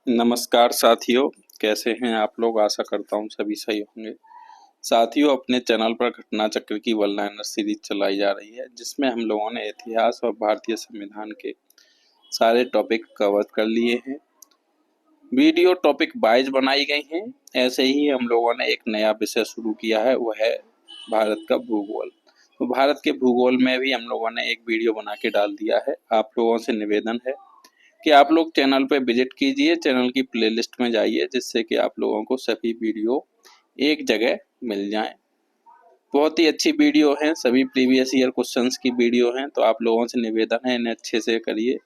नमस्कार साथियों, कैसे हैं आप लोग। आशा करता हूँ सभी सही होंगे। साथियों, अपने चैनल पर घटना चक्र की वन लाइनर सीरीज चलाई जा रही है, जिसमें हम लोगों ने इतिहास और भारतीय संविधान के सारे टॉपिक कवर कर लिए हैं। वीडियो टॉपिक वाइज बनाई गई हैं। ऐसे ही हम लोगों ने एक नया विषय शुरू किया है, वह है भारत का भूगोल। तो भारत के भूगोल में भी हम लोगों ने एक वीडियो बना के डाल दिया है। आप लोगों से निवेदन है कि आप लोग चैनल पे विजिट कीजिए, चैनल की प्लेलिस्ट में जाइए, जिससे कि आप लोगों को सभी वीडियो एक जगह मिल जाएं। बहुत ही अच्छी वीडियो हैं, सभी प्रीवियस ईयर क्वेश्चंस की वीडियो हैं। तो आप लोगों से निवेदन है, इन्हें अच्छे से करिए।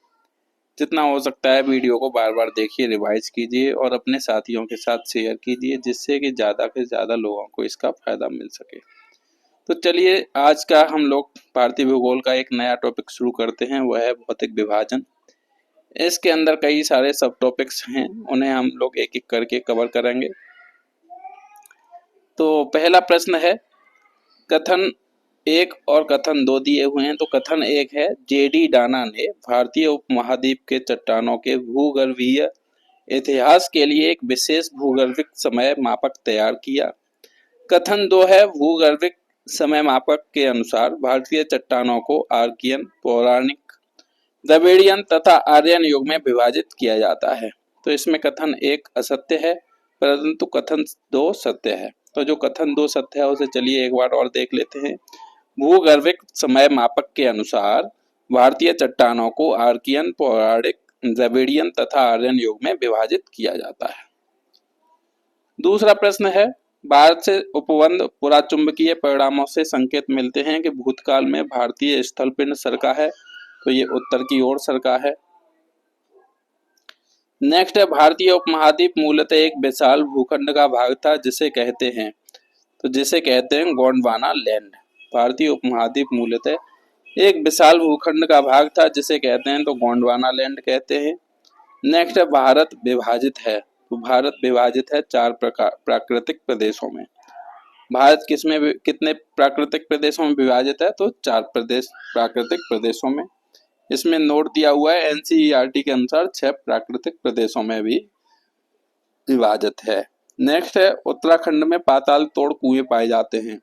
जितना हो सकता है वीडियो को बार बार देखिए, रिवाइज कीजिए और अपने साथियों के साथ शेयर कीजिए, जिससे कि ज़्यादा से ज़्यादा लोगों को इसका फायदा मिल सके। तो चलिए, आज का हम लोग भारतीय भूगोल का एक नया टॉपिक शुरू करते हैं, वह है भौतिक विभाजन। इसके अंदर कई सारे सब टॉपिक्स हैं, उन्हें हम लोग एक एक करके कवर करेंगे। तो पहला प्रश्न है, कथन एक और कथन दो दिए हुए हैं। तो कथन एक है, जेडी डाना ने भारतीय उपमहाद्वीप के चट्टानों के भूगर्भीय इतिहास के लिए एक विशेष भूगर्भिक समय मापक तैयार किया। कथन दो है, भूगर्भिक समय मापक के अनुसार भारतीय चट्टानों को आर्कियन, पौराणिक, द्रविड़ियन तथा आर्यन युग में विभाजित किया जाता है। तो इसमें कथन एक असत्य है, परंतु कथन दो सत्य है। तो जो कथन दो सत्य है उसे चलिए एक बार और देख लेते हैं। भूगर्भिक समय मापक के अनुसार भारतीय चट्टानों को आर्कियन, पौराणिक, द्रविड़ियन तथा आर्यन युग में विभाजित किया जाता है। दूसरा प्रश्न है, भारत से उपबंध पुराचुंबकीय परिणामों से संकेत मिलते हैं कि भूतकाल में भारतीय स्थल पिंड सरका है। तो ये उत्तर की ओर सरका है। नेक्स्ट है, भारतीय उपमहाद्वीप मूलतः एक विशाल भूखंड का भाग था, जिसे कहते हैं गोंडवाना लैंड। भारतीय उपमहाद्वीप मूलतः एक विशाल भूखंड का भाग था, जिसे कहते हैं तो गोंडवाना लैंड कहते हैं। नेक्स्ट है, भारत विभाजित है। तो भारत विभाजित है चार प्राकृतिक प्रदेशों में। भारत कितने प्राकृतिक प्रदेशों में विभाजित है? तो चार प्राकृतिक प्रदेशों में। इसमें नोट दिया हुआ है, एनसीईआरटी के अनुसार 6 प्राकृतिक प्रदेशों में भी विभाजित है। नेक्स्ट है, उत्तराखंड में पाताल तोड़ कुएं पाए जाते हैं।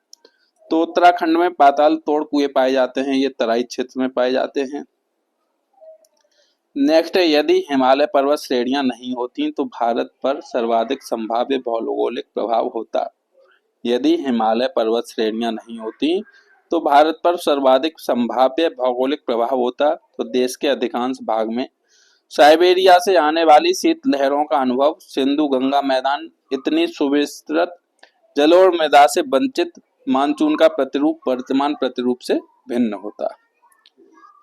तो उत्तराखंड में पाताल तोड़ कुएं पाए जाते हैं, ये तराई क्षेत्र में पाए जाते हैं। नेक्स्ट है, यदि हिमालय पर्वत श्रेणियां नहीं होती तो भारत पर सर्वाधिक संभाव्य भौगोलिक प्रभाव होता। यदि हिमालय पर्वत श्रेणियां नहीं होती तो भारत पर सर्वाधिक संभाव्य भौगोलिक प्रभाव होता। तो देश के अधिकांश भाग में साइबेरिया से आने वाली शीत लहरों का अनुभव, सिंधु गंगा मैदान, इतनी सुविस्तृत जलोढ़ मृदा से वंचित मानसून का प्रतिरूप वर्तमान प्रतिरूप से भिन्न होता।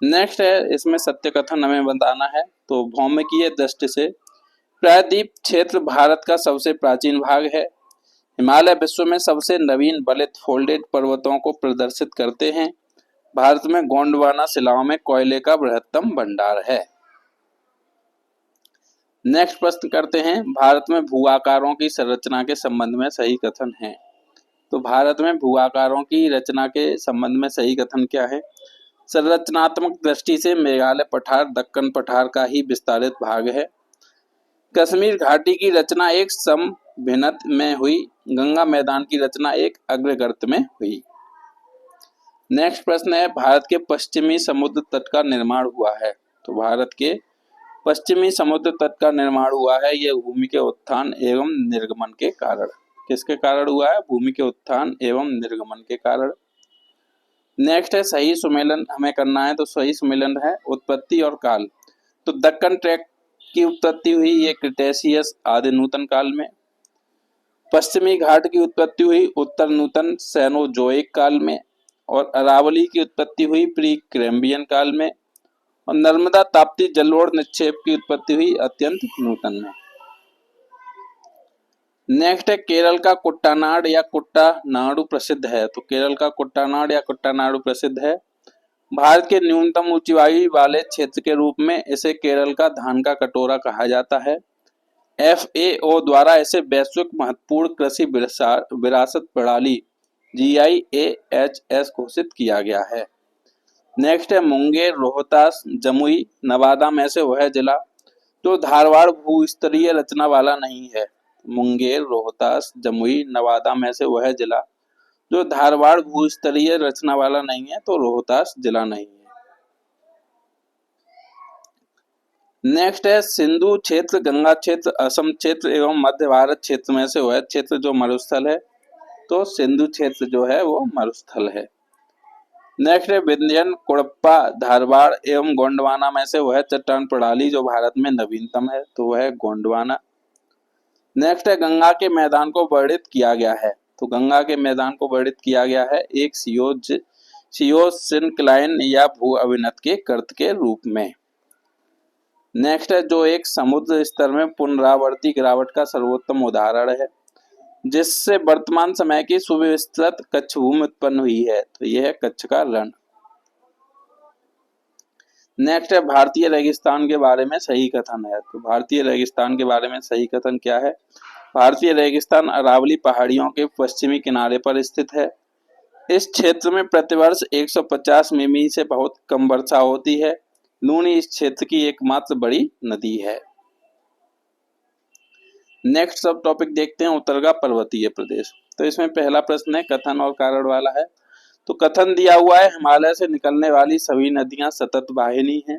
नेक्स्ट है, इसमें सत्य कथन हमें बताना है। तो भौमिकीय दृष्टि से प्रायद्वीप क्षेत्र भारत का सबसे प्राचीन भाग है। हिमालय विश्व में सबसे नवीन बलित फोल्डेड पर्वतों को प्रदर्शित करते हैं। भारत में गोंडवाना शिलाओं में कोयले का बृहत्तम भंडार है। नेक्स्ट प्रश्न करते हैं, भारत में भू आकारों की संरचना के संबंध में सही कथन है। तो भारत में भू आकारों की रचना के संबंध में सही कथन क्या है? संरचनात्मक दृष्टि से मेघालय पठार दक्कन पठार का ही विस्तारित भाग है। कश्मीर घाटी की रचना एक समभिन्नत में हुई। गंगा मैदान की रचना एक अग्रगर्त में हुई। नेक्स्ट प्रश्न है, भारत के पश्चिमी समुद्र तट का निर्माण हुआ है। तो भारत के पश्चिमी समुद्र तट का निर्माण हुआ है, यह भूमि के उत्थान एवं निर्गमन के कारण। किसके कारण हुआ है? भूमि के उत्थान एवं निर्गमन के कारण। नेक्स्ट है, सही सुमेलन हमें करना है। तो सही सुमेलन है उत्पत्ति और काल। तो दक्कन ट्रैक की उत्पत्ति हुई ये क्रिटेशियस आदि नूतन काल में। पश्चिमी घाट की उत्पत्ति हुई उत्तर नूतन सेनोजोइक काल में। और अरावली की उत्पत्ति हुई प्री कैम्ब्रियन काल में। और नर्मदा ताप्ती जलोढ़ निक्षेप की उत्पत्ति हुई अत्यंत नूतन में। नेक्स्ट है, केरल का कुट्टानाड या कुट्टानाडु प्रसिद्ध है। तो केरल का कुट्टानाड या कुट्टानाडु प्रसिद्ध है। भारत के न्यूनतम ऊंचाई वाले क्षेत्र के रूप में इसे केरल का धान का कटोरा कहा जाता है। FAO द्वारा इसे वैश्विक महत्वपूर्ण कृषि विरासत प्रणाली GIAHS घोषित किया गया है। नेक्स्ट है, मुंगेर, रोहतास, जमुई, नवादा में से वह जिला जो धारवाड़ भूस्तरीय रचना वाला नहीं है। मुंगेर, रोहतास, जमुई, नवादा में से वह जिला जो धारवाड़ भूस्तरीय रचना वाला नहीं है, तो रोहतास जिला नहीं है। नेक्स्ट है सिंधु क्षेत्र, गंगा क्षेत्र, असम क्षेत्र एवं मध्य भारत क्षेत्र में से वह क्षेत्र जो मरुस्थल है, तो सिंधु क्षेत्र जो है वो मरुस्थल है। नेक्स्ट है विंध्यन, कुड़प्पा, धारवाड़ एवं गोंडवाना में से वह चट्टान प्रणाली जो भारत में नवीनतम है, तो वह गोंडवाना। नेक्स्ट है गंगा के मैदान को वर्णित किया गया है, तो गंगा के मैदान को वर्णित किया गया है एक सियोसिनक्लाइन या भू अभिनत के कर्त के रूप में। नेक्स्ट है जो एक समुद्र स्तर में पुनरावर्ती गिरावट का सर्वोत्तम उदाहरण है, जिससे वर्तमान समय की सुव्यवस्थित कच्छ भूमि उत्पन्न हुई है, तो यह है कच्छ का रण। नेक्स्ट है भारतीय रेगिस्तान के बारे में सही कथन है, तो भारतीय रेगिस्तान के बारे में सही कथन क्या है? भारतीय रेगिस्तान अरावली पहाड़ियों के पश्चिमी किनारे पर स्थित है। इस क्षेत्र में प्रतिवर्ष 150 मिमी से बहुत कम वर्षा होती है। लूनी इस क्षेत्र की एकमात्र बड़ी नदी है। नेक्स्ट सब टॉपिक देखते हैं उत्तर का पर्वतीय प्रदेश। तो इसमें पहला प्रश्न है कथन और कारण वाला है। तो कथन दिया हुआ है हिमालय से निकलने वाली सभी नदियां सतत वाहिनी हैं।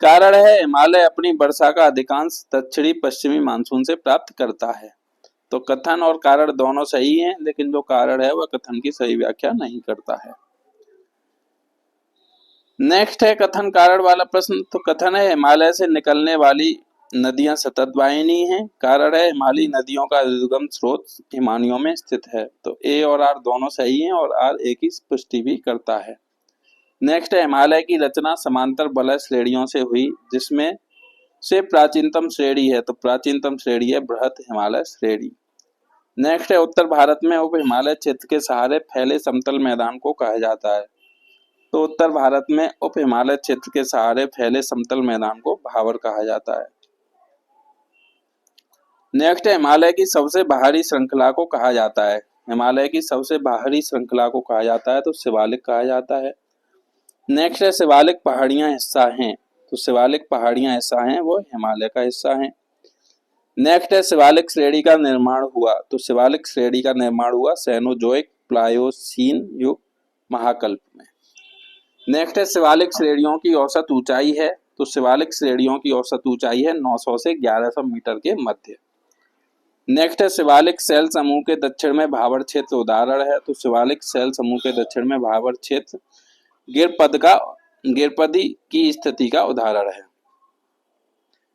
कारण है हिमालय अपनी वर्षा का अधिकांश दक्षिणी पश्चिमी मानसून से प्राप्त करता है। तो कथन और कारण दोनों सही हैं, लेकिन जो कारण है वह कथन की सही व्याख्या नहीं करता है। नेक्स्ट है कथन कारण वाला प्रश्न। तो कथन है हिमालय से निकलने वाली नदियां सतत वाहिनी हैं। कारण है हिमालयी नदियों का उद्गम स्रोत हिमानियों में स्थित है। तो ए और आर दोनों सही हैं और आर ए की पुष्टि भी करता है। नेक्स्ट है हिमालय की रचना समांतर वलय श्रेणियों से हुई, जिसमें से प्राचीनतम श्रेणी है, तो प्राचीनतम श्रेणी है बृहत हिमालय श्रेणी। नेक्स्ट है उत्तर भारत में उप हिमालय क्षेत्र के सहारे फैले समतल मैदान को कहा जाता है। तो उत्तर भारत में उप हिमालय क्षेत्र के सहारे फैले समतल मैदान को भावर कहा जाता है। नेक्स्ट है हिमालय की सबसे बाहरी श्रृंखला को कहा जाता है। हिमालय की सबसे बाहरी श्रृंखला को कहा जाता है, तो शिवालिक कहा जाता है। नेक्स्ट है शिवालिक पहाड़ियां हिस्सा हैं, तो शिवालिक पहाड़ियां हिस्सा हैं वो हिमालय का हिस्सा हैं। नेक्स्ट है शिवालिक श्रेणी का निर्माण हुआ, तो शिवालिक श्रेणी का निर्माण हुआ सेनोजोइक प्लायोसीन युग महाकल्प में। नेक्स्ट है शिवालिक श्रेणियों की औसत ऊंचाई है, तो शिवालिक श्रेणियों की औसत ऊंचाई है 900 से 1100 मीटर के मध्य। नेक्स्ट है शिवालिक शैल समूह के दक्षिण में भावर क्षेत्र उदाहरण है, तो शिवालिक शैल समूह के दक्षिण में भावर क्षेत्र गिरपदी की स्थिति का उदाहरण है।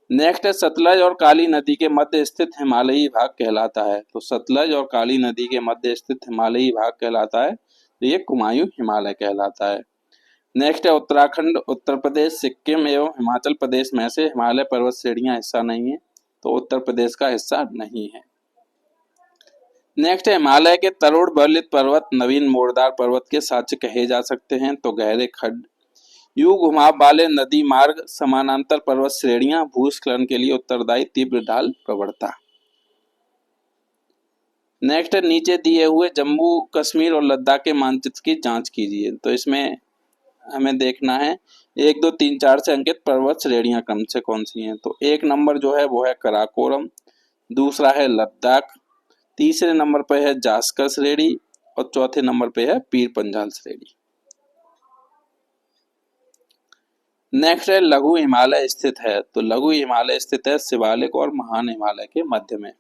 नेक्स्ट है सतलज और काली नदी के मध्य स्थित हिमालयी भाग कहलाता है, तो सतलज और काली नदी के मध्य स्थित हिमालयी भाग कहलाता है, तो ये कुमायूं हिमालय कहलाता है। नेक्स्ट है उत्तराखंड, उत्तर प्रदेश, सिक्किम एवं हिमाचल प्रदेश में से हिमालय पर्वत श्रेणियां हिस्सा नहीं है, तो उत्तर प्रदेश का हिस्सा नहीं है। नेक्स्ट है हिमालय के तरुण बलित पर्वत नवीन मोड़दार पर्वत के साक्ष्य कहे जा सकते हैं, तो गहरे खड्ड, यू घुमाव वाले नदी मार्ग, समानांतर पर्वत श्रेणियां, भूस्खलन के लिए उत्तरदायी तीव्र ढाल प्रवणता। नेक्स्ट है नीचे दिए हुए जम्मू कश्मीर और लद्दाख के मानचित्र की जांच कीजिए। तो इसमें हमें देखना है 1, 2, 3, 4 से अंकित पर्वत श्रेणियां क्रम से कौन सी हैं। तो एक नंबर जो है वो है कराकोरम, दूसरा है लद्दाख, तीसरे नंबर पर है जास्कर श्रेणी और चौथे नंबर पे है पीर पंजाल श्रेणी। नेक्स्ट है लघु हिमालय स्थित है, तो लघु हिमालय स्थित है शिवालिक और महान हिमालय के मध्य में।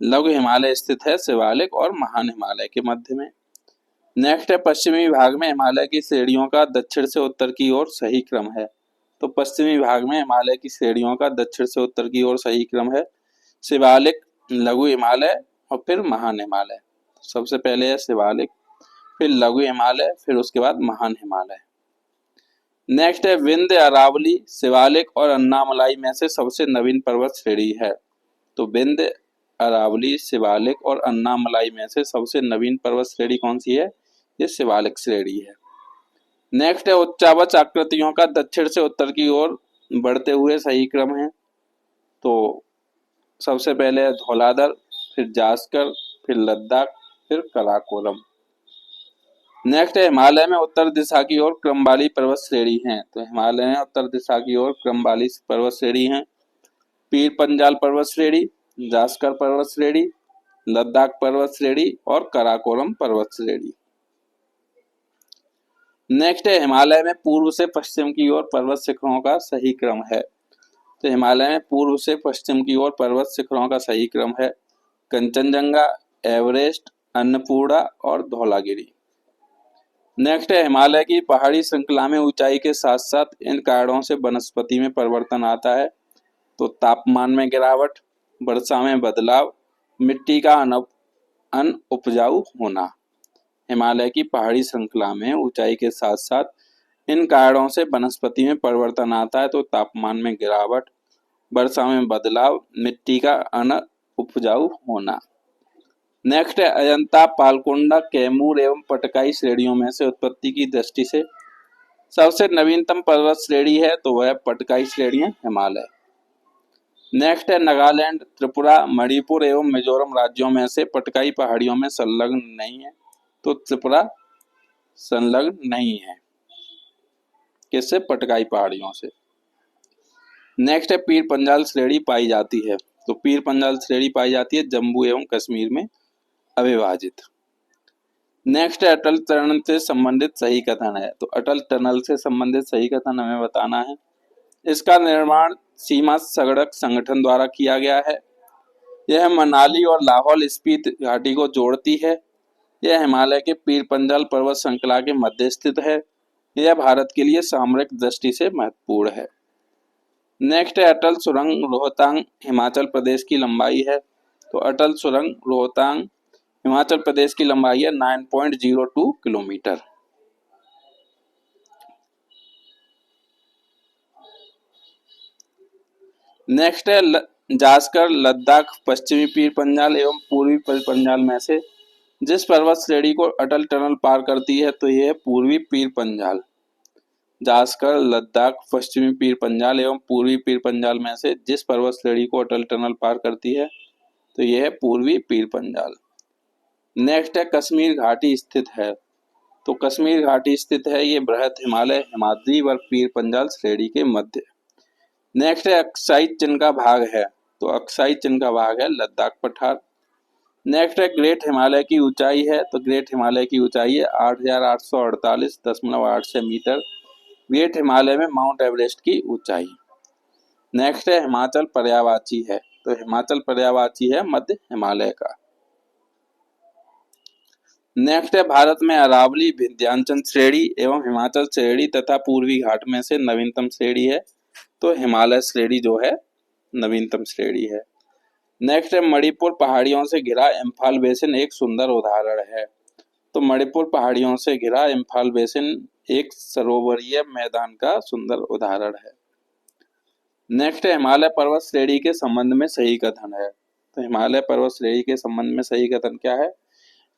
लघु हिमालय स्थित है शिवालिक और महान हिमालय के मध्य में। नेक्स्ट है पश्चिमी भाग में हिमालय की श्रेणियों का दक्षिण से उत्तर की ओर सही क्रम है, तो पश्चिमी भाग में हिमालय की श्रेणियों का दक्षिण से उत्तर की ओर सही क्रम है शिवालिक, लघु हिमालय और फिर महान हिमालय। सबसे पहले है शिवालिक, फिर लघु हिमालय, फिर उसके बाद महान हिमालय। नेक्स्ट है विंध्य, अरावली, शिवालिक और अन्नामलाई में से सबसे नवीन पर्वत श्रेणी है, तो विंध्य, अरावली, शिवालिक और अन्नामलाई में से सबसे नवीन पर्वत श्रेणी कौन सी है? ये शिवालिक श्रेणी है। नेक्स्ट है उच्चावच आकृतियों का दक्षिण से उत्तर की ओर बढ़ते हुए सही क्रम है, तो सबसे पहले है धौलाधर, फिर जास्कर, फिर लद्दाख, फिर कराकोरम। नेक्स्ट है हिमालय में उत्तर दिशा की ओर क्रम वाली पर्वत श्रेणी है, तो हिमालय में उत्तर दिशा की ओर क्रम वाली पर्वत श्रेणी है, पीर पंजाल पर्वत श्रेणी, जास्कर पर्वत श्रेणी, लद्दाख पर्वत श्रेणी और काराकोरम पर्वत श्रेणी। नेक्स्ट है हिमालय में पूर्व से पश्चिम की ओर पर्वत शिखरों का सही क्रम है। तो हिमालय में पूर्व से पश्चिम की ओर पर्वत शिखरों का सही क्रम है कंचनजंगा, एवरेस्ट, अन्नपूर्णा और धौलागिरी। नेक्स्ट है हिमालय की पहाड़ी श्रृंखला में ऊंचाई के साथ साथ इन कारणों से वनस्पति में परिवर्तन आता है। तो तापमान में गिरावट, वर्षा में बदलाव, मिट्टी का अनउपजाऊ होना। हिमालय की पहाड़ी श्रृंखला में ऊंचाई के साथ साथ इन कारणों से वनस्पति में परिवर्तन आता है। तो तापमान में गिरावट, वर्षा में बदलाव, मिट्टी का अनउपजाऊ होना। नेक्स्ट है अजंता, पालकोंडा, कैमूर एवं पटकाई श्रेणियों में से उत्पत्ति की दृष्टि से सबसे नवीनतम पर्वत श्रेणी है तो वह पटकाई श्रेणी है हिमालय। नेक्स्ट है नागालैंड, त्रिपुरा, मणिपुर एवं मिजोरम राज्यों में से पटकाई पहाड़ियों में संलग्न नहीं है। तो त्रिपुरा संलग्न नहीं है किससे? पटकाई पहाड़ियों से। नेक्स्ट है पीर पंजाल श्रेणी पाई जाती है। तो पीर पंजाल श्रेणी पाई जाती है जम्मू एवं कश्मीर में अविभाजित। नेक्स्ट है अटल टनल से संबंधित सही कथन है। तो अटल टनल से संबंधित सही कथन हमें बताना है। इसका निर्माण सीमा सड़क संगठन द्वारा किया गया है। यह मनाली और लाहौल स्पीति घाटी को जोड़ती है। यह हिमालय के पीर पंजाल पर्वत श्रृंखला के मध्य स्थित है। यह भारत के लिए सामरिक दृष्टि से महत्वपूर्ण है। नेक्स्ट है अटल सुरंग रोहतांग हिमाचल प्रदेश की लंबाई है। तो अटल सुरंग रोहतांग हिमाचल प्रदेश की लंबाई है 9.02 किलोमीटर। नेक्स्ट है जास्कर लद्दाख पश्चिमी पीर पंजाल एवं पूर्वी पीर पंजाल में से जिस पर्वत श्रेणी को अटल टनल पार करती है तो यह पूर्वी पीर पंजाल। जास्कर लद्दाख पश्चिमी पीर पंजाल एवं पूर्वी पीर पंजाल में से जिस पर्वत श्रेणी को अटल टनल पार करती है तो यह है पूर्वी पीर पंजाल। नेक्स्ट है कश्मीर घाटी स्थित है। तो कश्मीर घाटी स्थित है ये बृहद हिमालय हिमाद्री व पीर पंजाल श्रेणी के मध्य। नेक्स्ट है अक्साई चिन्ह का भाग है। तो अक्साई चिन्ह का भाग है लद्दाख पठार। नेक्स्ट है ग्रेट हिमालय की ऊंचाई है। तो ग्रेट हिमालय की ऊंचाई है 8,848.86 मीटर। ग्रेट हिमालय में माउंट एवरेस्ट की ऊंचाई। नेक्स्ट है हिमाचल पर्यायवाची है। तो हिमाचल पर्यायवाची है मध्य हिमालय का। नेक्स्ट है भारत में अरावली, विंध्याचल श्रेणी एवं हिमाचल श्रेणी तथा पूर्वी घाट में से नवीनतम श्रेणी है। तो हिमालय श्रेणी जो है नवीनतम श्रेणी है। नेक्स्ट है मणिपुर पहाड़ियों से घिरा इम्फाल बेसिन एक सुंदर उदाहरण है। तो मणिपुर पहाड़ियों से घिरा इम्फाल बेसिन एक सरोवरीय मैदान का सुंदर उदाहरण है। नेक्स्ट है हिमालय पर्वत श्रेणी के संबंध में सही कथन है। तो हिमालय पर्वत श्रेणी के संबंध में सही कथन क्या है?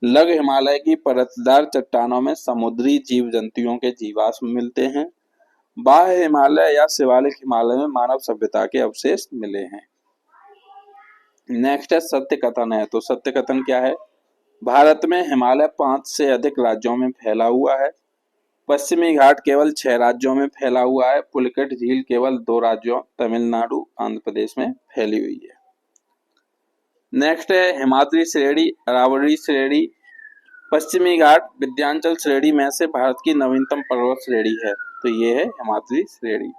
लघु हिमालय की परतदार चट्टानों में समुद्री जीव जंतुओं के जीवाश्म मिलते हैं। बाह्य हिमालय या शिवालिक हिमालय में मानव सभ्यता के अवशेष मिले हैं। नेक्स्ट है सत्य कथन है। तो सत्य कथन क्या है? भारत में हिमालय 5 से अधिक राज्यों में फैला हुआ है। पश्चिमी घाट केवल 6 राज्यों में फैला हुआ है। पुलिकट झील केवल 2 राज्यों तमिलनाडु आंध्र प्रदेश में फैली हुई है। नेक्स्ट है हिमाद्री श्रेणी, अरावली श्रेणी, पश्चिमी घाट, विंध्याचल श्रेणी में से भारत की नवीनतम पर्वत श्रेणी है। तो ये है हिमाद्री श्रेणी।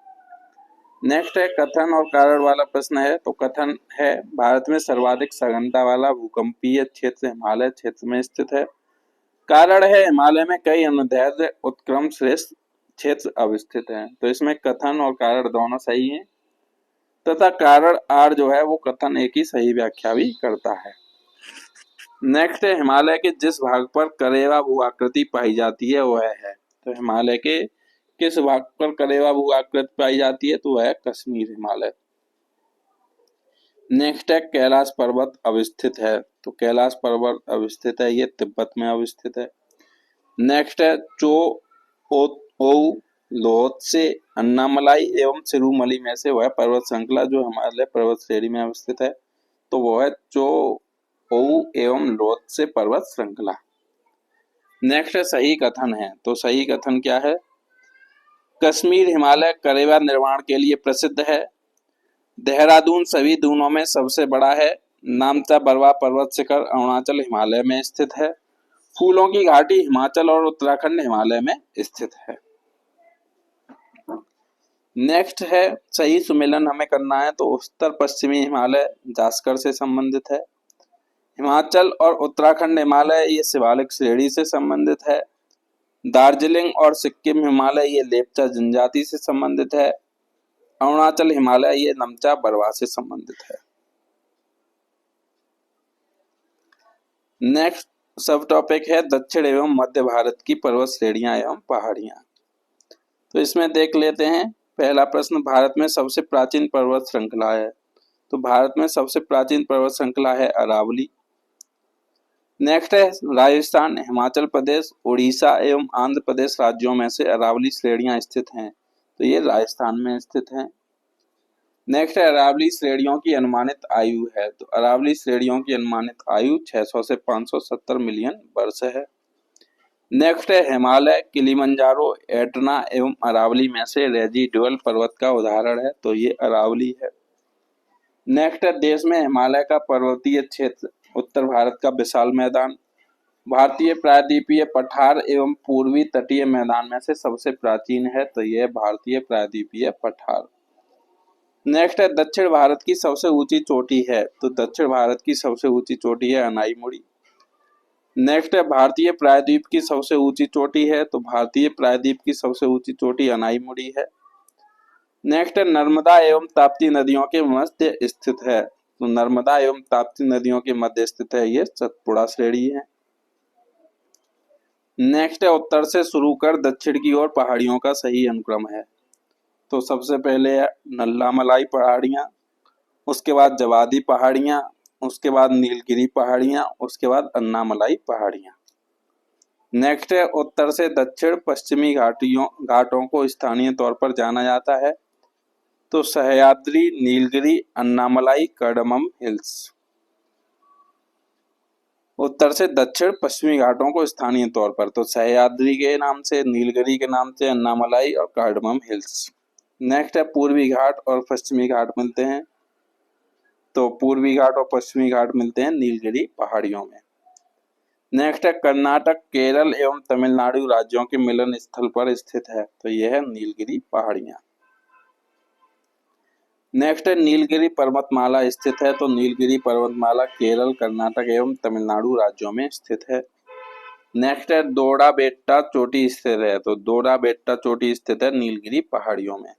नेक्स्ट है कथन और कारण वाला प्रश्न है। तो कथन है भारत में सर्वाधिक सघनता वाला भूकंपीय क्षेत्र हिमालय क्षेत्र में स्थित है। कारण है हिमालय में कई अनुदैर्ध्य उत्क्रम श्रेष्ठ क्षेत्र अवस्थित हैं। तो इसमें कथन और कारण दोनों सही हैं तथा कारण आर जो है वो कथन एक ही सही व्याख्या भी करता है। नेक्स्ट है हिमालय के जिस भाग पर करेवा भू आकृति पाई जाती है वह है। तो हिमालय के किस भाग पर करेवा भू आकृति पाई जाती है तो वह है कश्मीर हिमालय। नेक्स्ट है कैलाश पर्वत अवस्थित है। तो कैलाश पर्वत अवस्थित है ये तिब्बत में अवस्थित है। नेक्स्ट है चो ओ लोत्से, अन्नामलाई एवं सिरुमली में से वह पर्वत श्रृंखला जो हिमालय पर्वत श्रेणी में अवस्थित है तो वो है चो एवं लोत्से पर्वत श्रृंखला। नेक्स्ट है सही कथन है। तो सही कथन क्या है? कश्मीर हिमालय करेवा निर्माण के लिए प्रसिद्ध है। देहरादून सभी दूनों में सबसे बड़ा है। नामचा बरवा पर्वत शिखर अरुणाचल हिमालय में स्थित है। फूलों की घाटी हिमाचल और उत्तराखंड हिमालय में स्थित है। नेक्स्ट है सही सुमेलन हमें करना है, तो उत्तर पश्चिमी हिमालय जासकर से संबंधित है। हिमाचल और उत्तराखंड हिमालय ये शिवालिक श्रेणी से संबंधित है। दार्जिलिंग और सिक्किम हिमालय ये लेप्चा जनजाति से संबंधित है। अरुणाचल हिमालय ये नमचा बरवा से संबंधित है। नेक्स्ट सब टॉपिक है दक्षिण एवं मध्य भारत की पर्वत श्रेणियां एवं पहाड़ियां। तो इसमें देख लेते हैं। पहला प्रश्न, भारत में सबसे प्राचीन पर्वत श्रृंखला है। तो भारत में सबसे प्राचीन पर्वत श्रृंखला है अरावली। नेक्स्ट है राजस्थान, हिमाचल प्रदेश, उड़ीसा एवं आंध्र प्रदेश राज्यों में से अरावली श्रेणियां स्थित हैं। तो ये राजस्थान में स्थित हैं। नेक्स्ट है अरावली श्रेणियों की अनुमानित आयु है। तो अरावली श्रेणियों की अनुमानित आयु 600 से 570 मिलियन वर्ष है। नेक्स्ट है हिमालय, किलिमंजारो, एटना एवं अरावली में से रेजिडुअल पर्वत का उदाहरण है। तो ये अरावली है। नेक्स्ट है देश में हिमालय का पर्वतीय क्षेत्र, उत्तर भारत का विशाल मैदान, भारतीय प्रायद्वीपीय पठार एवं पूर्वी तटीय मैदान में से सबसे प्राचीन है। तो यह भारतीय प्रायद्वीपीय पठार। नेक्स्ट है दक्षिण भारत की सबसे ऊंची चोटी है। तो दक्षिण भारत की सबसे ऊंची चोटी है अनाईमुड़ी। नेक्स्ट है भारतीय प्रायद्वीप की सबसे ऊंची चोटी है। तो भारतीय प्रायद्वीप की सबसे ऊंची चोटी अनाईमुड़ी है। नेक्स्ट है नर्मदा एवं ताप्ती नदियों के मध्य स्थित है। तो नर्मदा एवं ताप्ती नदियों के मध्य स्थित है ये सतपुड़ा श्रेणी है। नेक्स्ट है उत्तर से शुरू कर दक्षिण की ओर पहाड़ियों का सही अनुक्रम है। तो सबसे पहले है नल्लामलाई पहाड़ियां, उसके बाद जवादी पहाड़ियां, उसके बाद नीलगिरी पहाड़ियां, उसके बाद अन्नामलाई पहाड़ियां। नेक्स्ट है उत्तर से दक्षिण पश्चिमी घाटों को स्थानीय तौर पर जाना जाता है। तो सह्याद्री, नीलगिरी, अन्नामलाई, कर्डमम हिल्स। उत्तर से दक्षिण पश्चिमी घाटों को स्थानीय तौर पर, तो सह्याद्री के नाम से, नीलगिरी के नाम से, अन्नामलाई और कार्डमम हिल्स। नेक्स्ट है पूर्वी घाट और पश्चिमी घाट मिलते हैं। तो पूर्वी घाट और पश्चिमी घाट मिलते हैं नीलगिरी पहाड़ियों में। नेक्स्ट है कर्नाटक, केरल एवं तमिलनाडु राज्यों के मिलन स्थल पर स्थित है। तो यह है नीलगिरी पहाड़ियां। नेक्स्ट है नीलगिरी पर्वतमाला स्थित है। तो नीलगिरी पर्वतमाला केरल, कर्नाटक एवं तमिलनाडु राज्यों में स्थित है। नेक्स्ट है दोड़ा बेट्टा चोटी स्थित है। तो दोड़ा बेट्टा चोटी स्थित है नीलगिरी पहाड़ियों में।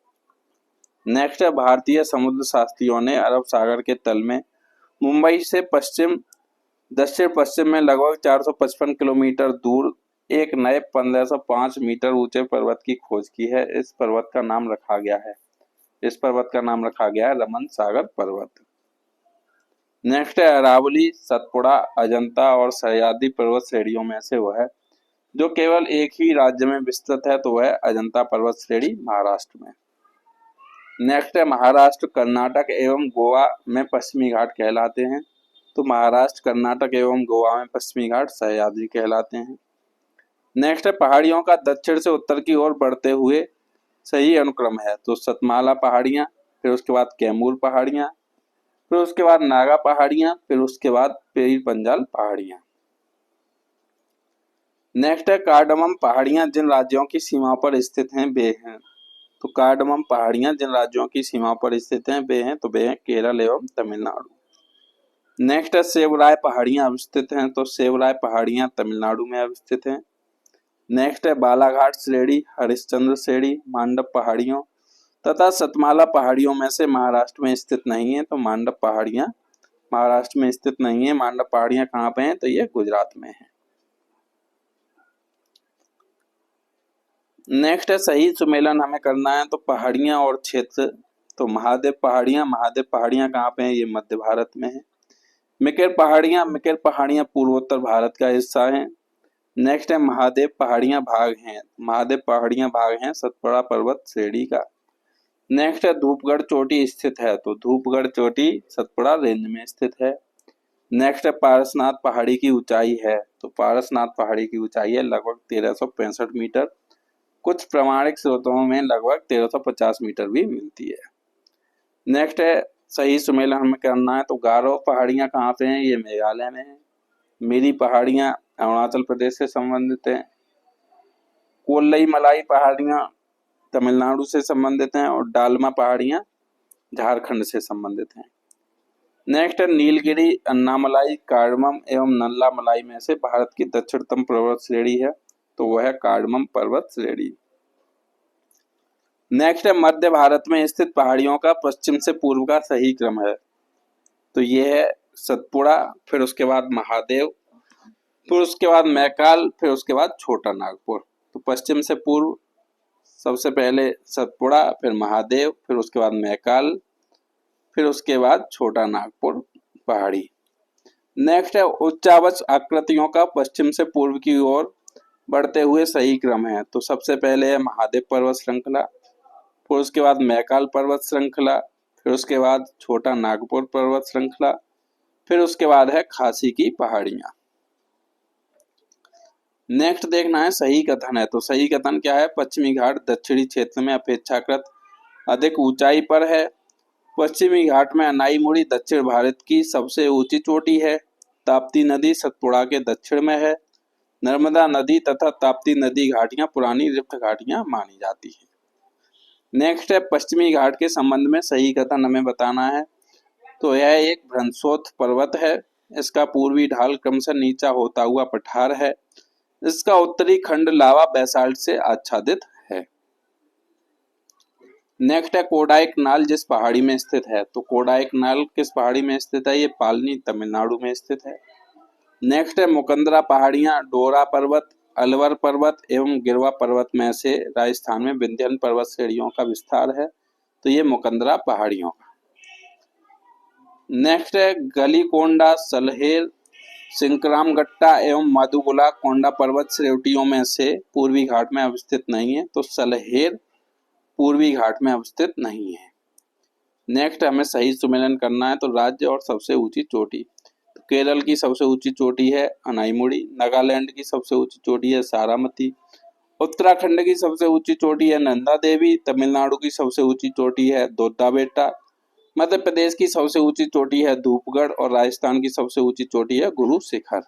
नेक्स्ट है भारतीय समुद्र शास्त्रियों ने अरब सागर के तल में मुंबई से दक्षिण पश्चिम में लगभग 455 किलोमीटर दूर एक नए 1505 मीटर ऊंचे पर्वत की खोज की है। इस पर्वत का नाम रखा गया है रमन सागर पर्वत। नेक्स्ट है अरावली, सतपुड़ा, अजंता और सह्याद्री पर्वत श्रेणियों में से वह है जो केवल एक ही राज्य में विस्तृत है। तो वह अजंता पर्वत श्रेणी महाराष्ट्र में। नेक्स्ट है महाराष्ट्र, कर्नाटक एवं गोवा में पश्चिमी घाट कहलाते हैं। तो महाराष्ट्र, कर्नाटक एवं गोवा में पश्चिमी घाट सह्याद्री कहलाते हैं। नेक्स्ट है पहाड़ियों का दक्षिण से उत्तर की ओर बढ़ते हुए सही अनुक्रम है। तो सतमाला पहाड़ियां, फिर उसके बाद कैमूर पहाड़ियां, फिर उसके बाद नागा पहाड़ियां, फिर उसके बाद पेरी पंजाल पहाड़ियां। नेक्स्ट है कार्डमम पहाड़ियां जिन राज्यों की सीमा पर स्थित हैं वे हैं। तो कार्डमम पहाड़ियां जिन राज्यों की सीमा पर स्थित हैं वे हैं, तो वे हैं केरल एवं तमिलनाडु। नेक्स्ट है सेवराय पहाड़ियां अवस्थित हैं। तो सेवराय पहाड़ियां तमिलनाडु में अवस्थित हैं। नेक्स्ट है बालाघाट श्रेणी, हरिश्चंद्र श्रेणी, मांडव पहाड़ियों तथा सतमाला पहाड़ियों में से महाराष्ट्र में स्थित नहीं है। तो मांडव पहाड़ियां महाराष्ट्र में स्थित नहीं है। मांडव पहाड़ियां कहाँ पे हैं? तो ये गुजरात में है। नेक्स्ट है सही सुमेलन हमें करना है, तो पहाड़ियां और क्षेत्र। तो महादेव पहाड़ियां कहाँ पे हैं? ये मध्य भारत में है। मिकिर पहाड़ियां पूर्वोत्तर भारत का हिस्सा है। नेक्स्ट है महादेव पहाड़ियां भाग हैं सतपुड़ा पर्वत श्रेणी का। नेक्स्ट है धूपगढ़ चोटी स्थित है। तो धूपगढ़ चोटी सतपुड़ा रेंज में स्थित है। नेक्स्ट है पारसनाथ पहाड़ी की ऊंचाई है। तो पारसनाथ पहाड़ी की ऊंचाई है लगभग 1365 मीटर। कुछ प्रामाणिक स्रोतों में लगभग 1350 मीटर भी मिलती है। नेक्स्ट है सही सुमेलन हमें करना है। तो गारो पहाड़ियाँ कहाँ पे हैं? ये मेघालय में है। मेरी पहाड़ियाँ अरुणाचल प्रदेश से संबंधित हैं। कोल्लई मलाई पहाड़ियाँ तमिलनाडु से संबंधित हैं और डालमा पहाड़ियाँ झारखंड से संबंधित हैं। नेक्स्ट है नीलगिरी, अन्नामलाई, कार्डमम एवं नल्ला मलाई में से भारत की दक्षिणतम पर्वत श्रेणी है, तो वह है कार्डमम पर्वत श्रेणी। नेक्स्ट है मध्य भारत में स्थित पहाड़ियों का पश्चिम से पूर्व का सही क्रम है, तो ये है सतपुड़ा, फिर उसके बाद महादेव, फिर उसके बाद मैकाल, फिर उसके बाद छोटा नागपुर। तो पश्चिम से पूर्व सबसे पहले सतपुड़ा, फिर महादेव, फिर उसके बाद मैकाल, फिर उसके बाद छोटा नागपुर पहाड़ी। नेक्स्ट है उच्चावच आकृतियों का पश्चिम से पूर्व की ओर बढ़ते हुए सही क्रम है। तो सबसे पहले है महादेव पर्वत श्रृंखला, फिर उसके बाद मैकाल पर्वत श्रृंखला, फिर उसके बाद छोटा नागपुर पर्वत श्रृंखला, फिर उसके बाद है खासी की पहाड़ियां। नेक्स्ट देखना है सही कथन है। तो सही कथन क्या है? पश्चिमी घाट दक्षिणी क्षेत्र में अपेक्षाकृत अधिक ऊंचाई पर है। पश्चिमी घाट में अनाईमुड़ी दक्षिण भारत की सबसे ऊंची चोटी है। ताप्ती नदी सतपुड़ा के दक्षिण में है। नर्मदा नदी तथा ताप्ती नदी घाटियां पुरानी रिफ्ट घाटियां मानी जाती हैं। नेक्स्ट है पश्चिमी घाट के संबंध में सही कथन हमें बताना है। तो यह एक भ्रंशोत्थ पर्वत है। इसका पूर्वी ढाल क्रमशः नीचा होता हुआ पठार है। इसका उत्तरी खंड लावा बेसाल्ट से आच्छादित है। नेक्स्ट है कोडाइकनाल जिस पहाड़ी में स्थित है। तो कोडाइकनाल किस पहाड़ी में स्थित है? ये पालनी तमिलनाडु में स्थित है। नेक्स्ट है मुकंदरा पहाड़ियां डोरा पर्वत, अलवर पर्वत एवं गिरवा पर्वत में से राजस्थान में विंध्यन पर्वत श्रेणियों का विस्तार है, तो ये मुकंदरा पहाड़ियों का। नेक्स्ट है गलीकोंडा, सलहेर, सिंकरामगट्टा एवं माधुगुला कोंडा पर्वत श्रेणियों में से पूर्वी घाट में अवस्थित नहीं है, तो सलहेर पूर्वी घाट में अवस्थित नहीं है। नेक्स्ट हमें सही सुमेलन करना है। तो राज्य और सबसे ऊंची चोटी। तो केरल की सबसे ऊंची चोटी है अनाईमुड़ी, नागालैंड की सबसे ऊंची चोटी है सारामती, उत्तराखंड की सबसे ऊंची चोटी है नंदा देवी, तमिलनाडु की सबसे ऊंची चोटी है दोद्दा बेटा, मध्य प्रदेश की सबसे ऊंची चोटी है धूपगढ़ और राजस्थान की सबसे ऊंची चोटी है गुरु शिखर।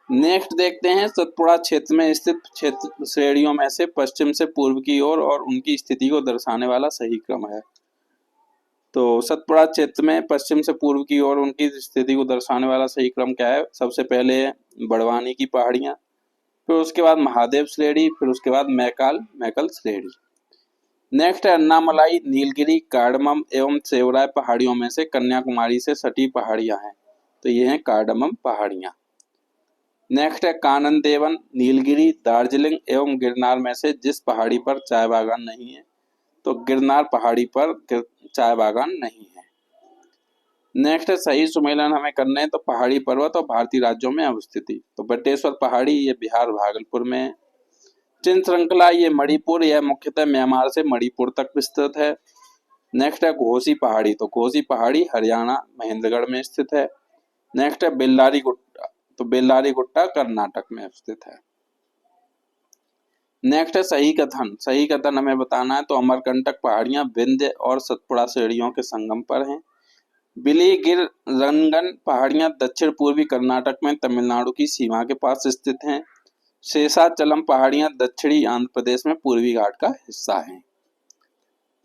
नेक्स्ट देखते हैं सतपुड़ा क्षेत्र में स्थित क्षेत्र श्रेणियों में से पश्चिम से पूर्व की ओर और उनकी स्थिति को दर्शाने वाला सही क्रम है। तो सतपुड़ा क्षेत्र में पश्चिम से पूर्व की ओर उनकी स्थिति को दर्शाने वाला सही क्रम क्या है? सबसे पहले बड़वानी की पहाड़ियां, फिर उसके बाद महादेव श्रेणी, फिर उसके बाद मैकल श्रेणी। नेक्स्ट है अन्नामलाई, नीलगिरी, कार्डमम एवं सेवराय पहाड़ियों में से कन्याकुमारी से सटी पहाड़ियां हैं, तो ये हैं कार्डमम पहाड़ियां। नेक्स्ट है कानन देवन, नीलगिरी, दार्जिलिंग एवं गिरनार में से जिस पहाड़ी पर चाय बागान नहीं है, तो गिरनार पहाड़ी पर चाय बागान नहीं है। नेक्स्ट है सही सुमेलन हमें करने हैं। तो पहाड़ी पर्वत और भारतीय राज्यों में अवस्थिति। तो बटेश्वर पहाड़ी ये बिहार भागलपुर में है। चिन श्रृंखला ये मणिपुर, यह मुख्यतः म्यांमार से मणिपुर तक विस्तृत है। नेक्स्ट है घोसी पहाड़ी। तो घोसी पहाड़ी हरियाणा महेंद्रगढ़ में स्थित है। नेक्स्ट है बेल्लारी गुट्टा। तो बेल्लारी गुट्टा कर्नाटक में स्थित है। नेक्स्ट है सही कथन। सही कथन हमें बताना है। तो अमरकंटक पहाड़ियां विंध्य और सतपुड़ा श्रेणियों के संगम पर हैं। बिलीगिर रंगन पहाड़ियां दक्षिण पूर्वी कर्नाटक में तमिलनाडु की सीमा के पास स्थित हैं। शेषाचलम पहाड़ियां दक्षिणी आंध्र प्रदेश में पूर्वी घाट का हिस्सा हैं।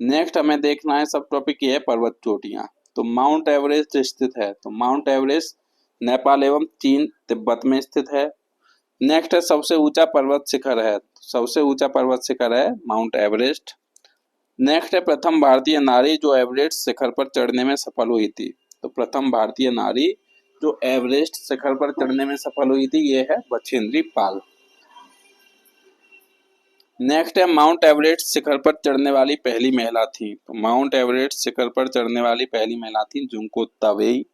नेक्स्ट हमें देखना है सब टॉपिक ये है पर्वत चोटियां। तो माउंट एवरेस्ट स्थित है। तो माउंट एवरेस्ट नेपाल एवं चीन तिब्बत में स्थित है। नेक्स्ट है सबसे ऊंचा पर्वत शिखर है। सबसे ऊंचा पर्वत शिखर है माउंट एवरेस्ट। नेक्स्ट है प्रथम भारतीय नारी जो एवरेस्ट शिखर पर चढ़ने में सफल हुई थी। तो प्रथम भारतीय नारी जो एवरेस्ट शिखर पर चढ़ने में सफल हुई थी ये है बछेंद्री पाल। नेक्स्ट है माउंट एवरेस्ट शिखर पर चढ़ने वाली पहली महिला थी। तो माउंट एवरेस्ट शिखर पर चढ़ने वाली पहली महिला थी जुंको ताबेई।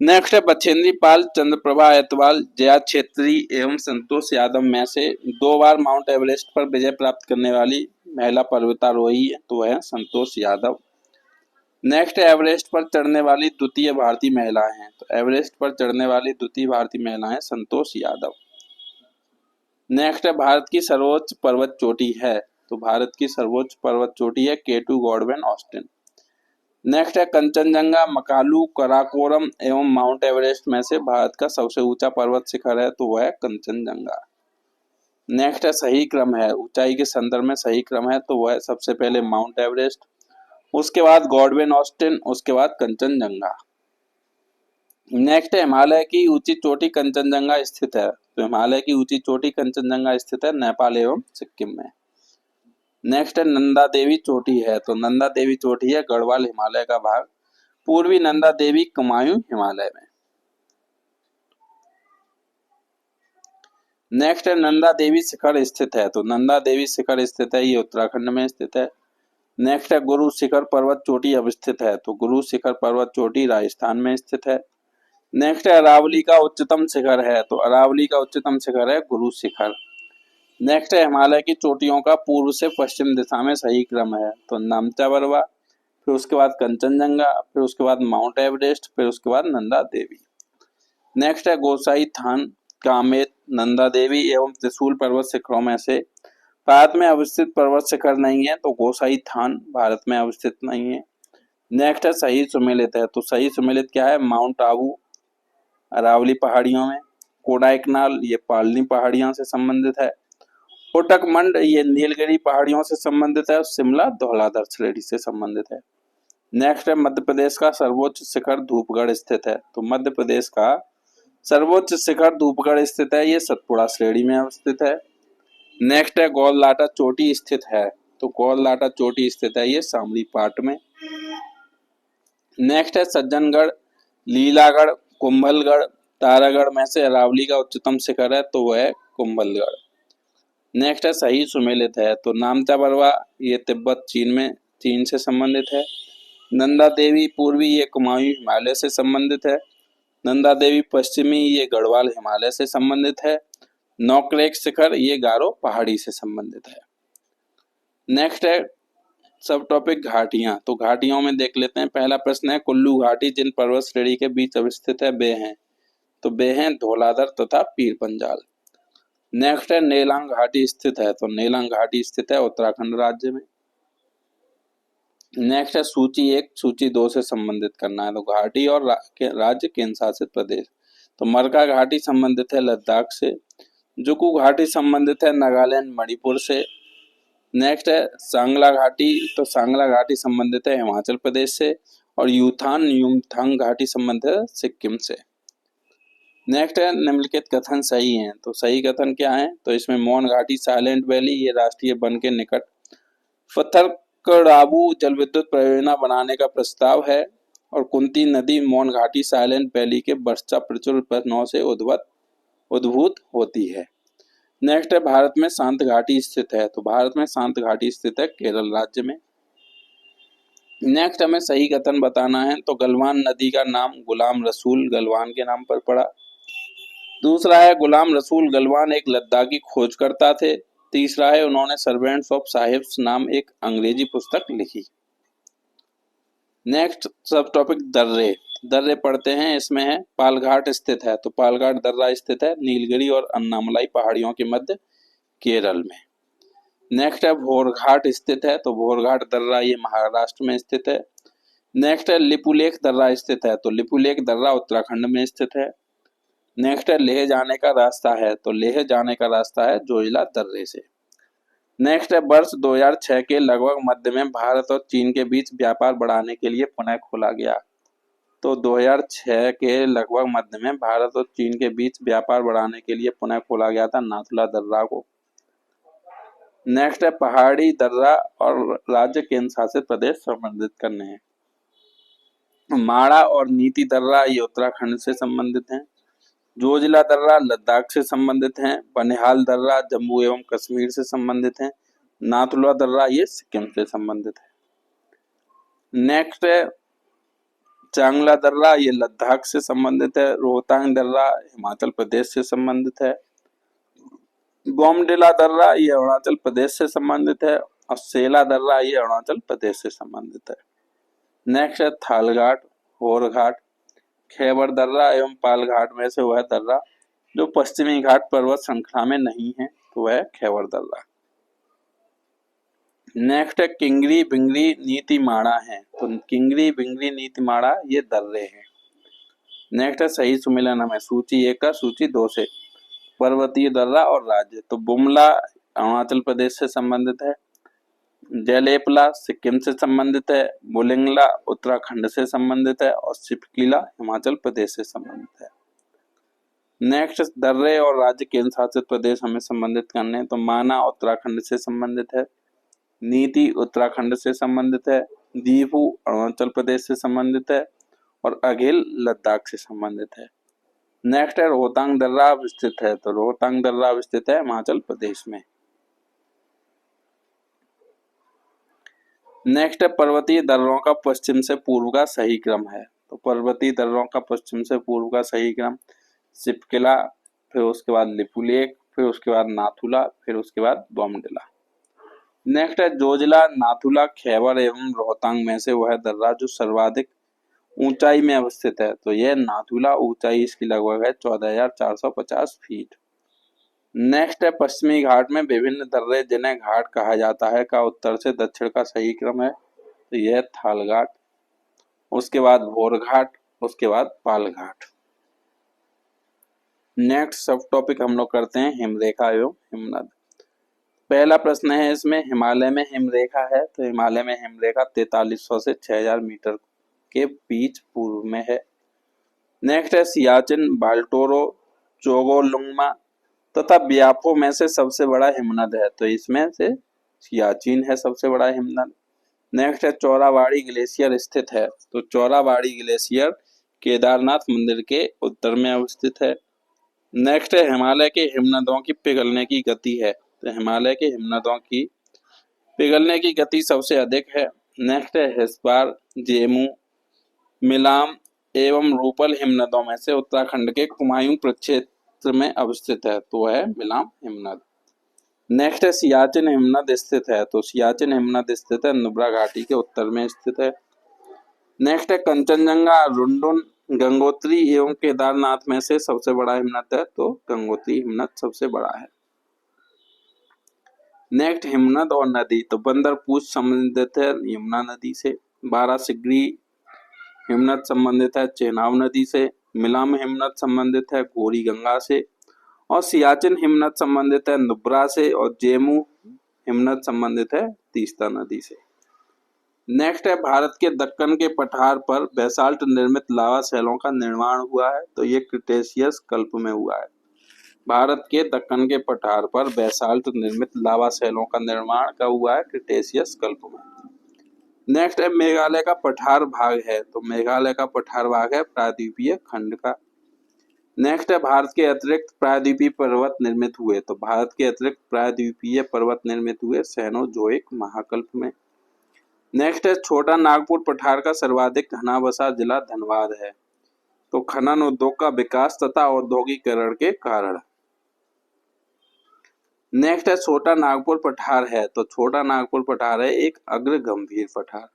नेक्स्ट है बछेंद्री पाल, चंद्रप्रभा एतवाल, जया छेत्री एवं संतोष यादव में से 2 बार माउंट एवरेस्ट पर विजय प्राप्त करने वाली महिला पर्वतारोही है, तो वह संतोष यादव। नेक्स्ट है एवरेस्ट पर चढ़ने वाली द्वितीय भारतीय महिला है। तो एवरेस्ट पर चढ़ने वाली द्वितीय भारतीय महिला है संतोष यादव। नेक्स्ट है भारत की सर्वोच्च पर्वत चोटी है। तो भारत की सर्वोच्च पर्वत चोटी है K2 गॉडविन ऑस्टिन। नेक्स्ट है कंचनजंगा, मकालू, कराकोरम एवं माउंट एवरेस्ट में से भारत का सबसे ऊंचा पर्वत शिखर है तो वह है कंचनजंगा। नेक्स्ट है सही क्रम है, ऊंचाई के संदर्भ में सही क्रम है तो वह सबसे पहले माउंट एवरेस्ट, उसके बाद गॉडविन ऑस्टिन, उसके बाद कंचनजंगा। नेक्स्ट है हिमालय की ऊंची चोटी कंचनजंगा स्थित है, तो हिमालय की ऊंची चोटी कंचनजंगा स्थित है नेपाल एवं सिक्किम में। नेक्स्ट है नंदा देवी चोटी है, तो नंदा देवी चोटी है गढ़वाल हिमालय का भाग, पूर्वी नंदा देवी कुमायूं हिमालय में। नेक्स्ट है नंदा देवी शिखर स्थित है, तो नंदा देवी शिखर स्थित है, ये उत्तराखंड में स्थित है। नेक्स्ट है गुरु शिखर पर्वत चोटी अवस्थित है, तो गुरु शिखर पर्वत चोटी राजस्थान में स्थित है। नेक्स्ट है अरावली का उच्चतम शिखर है, तो अरावली का उच्चतम शिखर है गुरु शिखर। नेक्स्ट है हिमालय की चोटियों का पूर्व से पश्चिम दिशा में सही क्रम है, तो नामचा बरवा, फिर उसके बाद कंचनजंगा, फिर उसके बाद माउंट एवरेस्ट, फिर उसके बाद नंदा देवी। नेक्स्ट है गोसाई थान, कामेत, नंदा देवी एवं त्रिशूल पर्वत शिखरों में से भारत में अवस्थित पर्वत शिखर नहीं है, तो गोसाई थान भारत में अवस्थित नहीं है। नेक्स्ट है सही सुमेलित है, तो सही सुमेलित क्या है, माउंट आबू अरावली पहाड़ियों में, कोडाइकनाल ये पालनी पहाड़ियों से संबंधित है, उटकमंड ये नीलगिरी पहाड़ियों से संबंधित है, और शिमला धौलाधर श्रेणी से संबंधित है। नेक्स्ट है मध्य प्रदेश का सर्वोच्च शिखर धूपगढ़ स्थित है, तो मध्य प्रदेश का सर्वोच्च शिखर धूपगढ़ स्थित है, ये सतपुड़ा श्रेणी में अवस्थित है। नेक्स्ट है गौललाटा चोटी स्थित है, तो गौललाटा चोटी स्थित है, ये शामली पाट में। नेक्स्ट है सज्जनगढ़, लीलागढ़, कुंभलगढ़, तारागढ़ में से अरावली का उच्चतम शिखर है तो वह है कुंभलगढ़। नेक्स्ट है सही सुमेलित है, तो नामचा बरवा ये तिब्बत चीन से संबंधित है। नंदा देवी पूर्वी ये कुमायूं हिमालय से संबंधित है। नंदा देवी पश्चिमी ये गढ़वाल हिमालय से संबंधित है। नौक्रेक शिखर ये गारो पहाड़ी से संबंधित है। नेक्स्ट है सब टॉपिक घाटियां, तो घाटियों में देख लेते हैं। पहला प्रश्न है कुल्लू घाटी जिन पर्वत श्रेणी के बीच अवस्थित है वे हैं, तो वे हैं धौलाधर तथा पीर पंजाल। नेक्स्ट है नेलांग घाटी स्थित है, तो नेलांग घाटी स्थित है उत्तराखंड राज्य में। नेक्स्ट है सूची 1 सूची 2 से संबंधित करना है, तो घाटी और राज्य केंद्र शासित प्रदेश, तो मरका घाटी संबंधित है लद्दाख से, जुकू घाटी संबंधित है नागालैंड मणिपुर से। नेक्स्ट है सांगला घाटी, तो सांगला घाटी संबंधित है हिमाचल प्रदेश से, और यूथान युमथांग घाटी संबंधित है सिक्किम से। नेक्स्ट है निम्नलिखित कथन सही हैं, तो सही कथन क्या है, तो इसमें मौन घाटी साइलेंट वैली ये राष्ट्रीय वन के निकट पत्थरकड़ाबू जल विद्युत परियोजना बनाने का प्रस्ताव है, और कुंती नदी मौन घाटी साइलेंट वैली के वर्षा प्रचुर प्रश्नों से उद्भूत होती है। नेक्स्ट है भारत में शांत घाटी स्थित है, तो भारत में शांत घाटी स्थित है केरल राज्य में। नेक्स्ट हमें सही कथन बताना है, तो गलवान नदी का नाम गुलाम रसूल गलवान के नाम पर पड़ा। दूसरा है गुलाम रसूल गलवान एक लद्दाखी खोजकर्ता थे। तीसरा है उन्होंने सर्वेंट्स ऑफ साहिब्स नाम एक अंग्रेजी पुस्तक लिखी। नेक्स्ट सब टॉपिक दर्रे पढ़ते हैं। इसमें है पालघाट स्थित है, तो पालघाट दर्रा स्थित है नीलगिरी और अन्नामलाई पहाड़ियों के मध्य केरल में। नेक्स्ट है भोरघाट स्थित है, तो भोरघाट दर्रा ये महाराष्ट्र में स्थित है। नेक्स्ट है लिपुलेख दर्रा स्थित है, तो लिपुलेख दर्रा उत्तराखंड में स्थित है। नेक्स्ट है लेह जाने का रास्ता है, तो लेह जाने का रास्ता है जोजिला दर्रे से। नेक्स्ट है वर्ष 2006 के लगभग मध्य में भारत और चीन के बीच व्यापार बढ़ाने के लिए पुनः खोला गया, तो 2006 के लगभग मध्य में भारत और चीन के बीच व्यापार बढ़ाने के लिए पुनः खोला गया था नाथुला दर्रा को। नेक्स्ट है पहाड़ी दर्रा और राज्य केंद्र शासित प्रदेश संबंधित करने हैं। माड़ा और नीति दर्रा ये उत्तराखंड से संबंधित हैं। जोजिला दर्रा लद्दाख से संबंधित हैं। बनिहाल दर्रा जम्मू एवं कश्मीर से संबंधित हैं। नाथुला दर्रा ये सिक्किम से संबंधित है। नेक्स्ट है चांगला दर्रा ये लद्दाख से संबंधित है। रोहतांग दर्रा हिमाचल प्रदेश से संबंधित है। बोमडिला दर्रा ये अरुणाचल प्रदेश से संबंधित है, और सेला दर्रा ये अरुणाचल प्रदेश से संबंधित है। नेक्स्ट है थालघाट, होरघाट, खैबर दर्रा एवं पालघाट में से वह दर्रा जो पश्चिमी घाट पर्वत श्रृंखला में नहीं है, तो वह खैबर दर्रा। नेक्स्ट है किंगरी बिंगरी नीतिमाड़ा है, तो किंगरी बिंगरी नीतिमाड़ा ये दर्रे हैं। नेक्स्ट है सही सुमेलन है सूची 1 का सूची 2 से पर्वतीय दर्रा और राज्य, तो बुमला अरुणाचल प्रदेश से संबंधित है, जयलेपला सिक्किम से संबंधित है, बुलिंगला उत्तराखंड से संबंधित है और सिपकीला हिमाचल प्रदेश से संबंधित है। नेक्स्ट दर्रे और राज्य केंद्र शासित प्रदेश हमें संबंधित करने हैं, तो माना उत्तराखंड से संबंधित है, नीति उत्तराखंड से संबंधित है, दीफू अरुणाचल प्रदेश से संबंधित है और अघिल लद्दाख से संबंधित है। नेक्स्ट है रोहतांग दर्रा स्थित है, तो रोहतांग दर्रा स्थित है हिमाचल प्रदेश में। नेक्स्ट है पर्वतीय दर्रों का पश्चिम से पूर्व का सही क्रम है, तो पर्वतीय दर्रों का पश्चिम से पूर्व का सही क्रम सिपकिला, फिर उसके बाद लिपुलेख, फिर उसके बाद नाथुला, फिर उसके बाद बोमडिला। नेक्स्ट है जोजिला नाथुला खैबर एवं रोहतांग में से वह दर्रा जो सर्वाधिक ऊंचाई में अवस्थित है, तो यह नाथुला ऊंचाई इसकी लगभग है 14,450 फीट। नेक्स्ट है पश्चिमी घाट में विभिन्न दर्रे जिन्हें घाट कहा जाता है का उत्तर से दक्षिण का सही क्रम है, तो यह थाल घाट, उसके बाद भोर घाट, उसके बाद पाल घाट। नेक्स्ट सब टॉपिक हम लोग करते हैं हिमरेखा एवं हिमनद। पहला प्रश्न है इसमें हिमालय में हिमरेखा है, तो हिमालय में हिमरेखा 4300 से 6000 मीटर के बीच पूर्व में है। नेक्स्ट है सियाचिन बाल्टोरो चोगोलुंगमा तथा ब्याफो में से सबसे बड़ा हिमनद है, तो इसमें से सियाचिन है सबसे बड़ा हिमनद। नेक्स्ट है चौराबाड़ी ग्लेशियर स्थित है, तो चौराबाड़ी ग्लेशियर केदारनाथ मंदिर के उत्तर में अवस्थित है। नेक्स्ट है हिमालय के हिमनदों की पिघलने की गति है, तो हिमालय के हिमनदों की पिघलने की गति सबसे अधिक है। नेक्स्ट है हिस्पार जेमू मिलाम एवं रूपल हिमनदों में से उत्तराखंड के कुमायूं प्रक्षेत्र में अवस्थित है, तो वह मिलाम हिमनद। नेक्स्ट है सियाचिन हिमनद स्थित है, तो सियाचिन हिमनद स्थित है नुब्रा घाटी के उत्तर में स्थित है। नेक्स्ट है कंचनजंगा रुंडुन गंगोत्री एवं केदारनाथ में से सबसे बड़ा हिमनद है, तो गंगोत्री हिमनद सबसे बड़ा है। नेक्स्ट हिमनद और नदी, तो बंदरपूछ संबंधित है यमुना नदी से, बारासिगरी हिमनद संबंधित है चेनाब नदी से, मिलाम हिमनद संबंधित है गोरी गंगा से और सियाचिन हिमनद संबंधित है नुब्रा से और जेमू हिमनद संबंधित है तीस्ता नदी से। नेक्स्ट है भारत के दक्कन के पठार पर बेसाल्ट निर्मित लावा शैलों का निर्माण हुआ है, तो ये क्रिटेशियस कल्प में हुआ है। भारत के दक्कन के पठार पर बेसाल्ट निर्मित लावा शैलों का निर्माण कब हुआ है? क्रिटेशियस कल्प में। नेक्स्ट है मेघालय का पठार भाग है, तो मेघालय का पठार भाग है प्रायद्वीपीय खंड का। नेक्स्ट है भारत के अतिरिक्त प्रायद्वीपीय पर्वत निर्मित हुए, तो भारत के अतिरिक्त प्रायद्वीपीय पर्वत निर्मित हुए सेनोजोइक महाकल्प में। नेक्स्ट है छोटा नागपुर पठार का सर्वाधिक घना बसा जिला धनबाद है, तो खनन उद्योग का विकास तथा औद्योगिकरण के कारण। नेक्स्ट है छोटा नागपुर पठार है, तो छोटा नागपुर पठार है एक अग्र गंभीर पठार।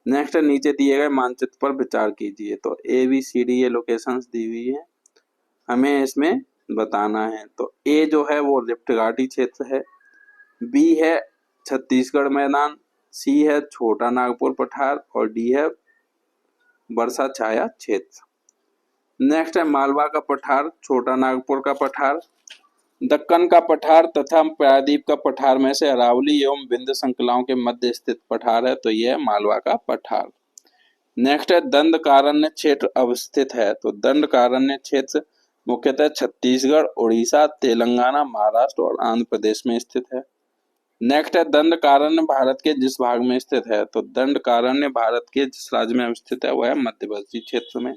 नेक्स्ट है नीचे दिए गए मानचित्र पर विचार कीजिए, तो ए बी सी डी ये लोकेशंस दी हुई है, हमें इसमें बताना है। तो ए जो है वो रिफ्ट घाटी क्षेत्र है, बी है छत्तीसगढ़ मैदान, सी है छोटा नागपुर पठार और डी है वर्षा छाया क्षेत्र। नेक्स्ट है मालवा का पठार, छोटा नागपुर का पठार, दक्कन का पठार तथा प्रायद्वीप का पठार में से अरावली एवं विंध्य श्रृंखलाओं के मध्य स्थित पठार है, तो यह मालवा का पठार। नेक्स्ट है दंडकारण्य क्षेत्र अवस्थित है, तो दंडकारण्य क्षेत्र मुख्यतः छत्तीसगढ़, उड़ीसा, तेलंगाना, महाराष्ट्र और आंध्र प्रदेश में स्थित है। नेक्स्ट है दंडकारण्य भारत के जिस भाग में स्थित है, तो दंडकारण्य भारत के जिस राज्य में स्थित है वह मध्यवर्ती क्षेत्र में।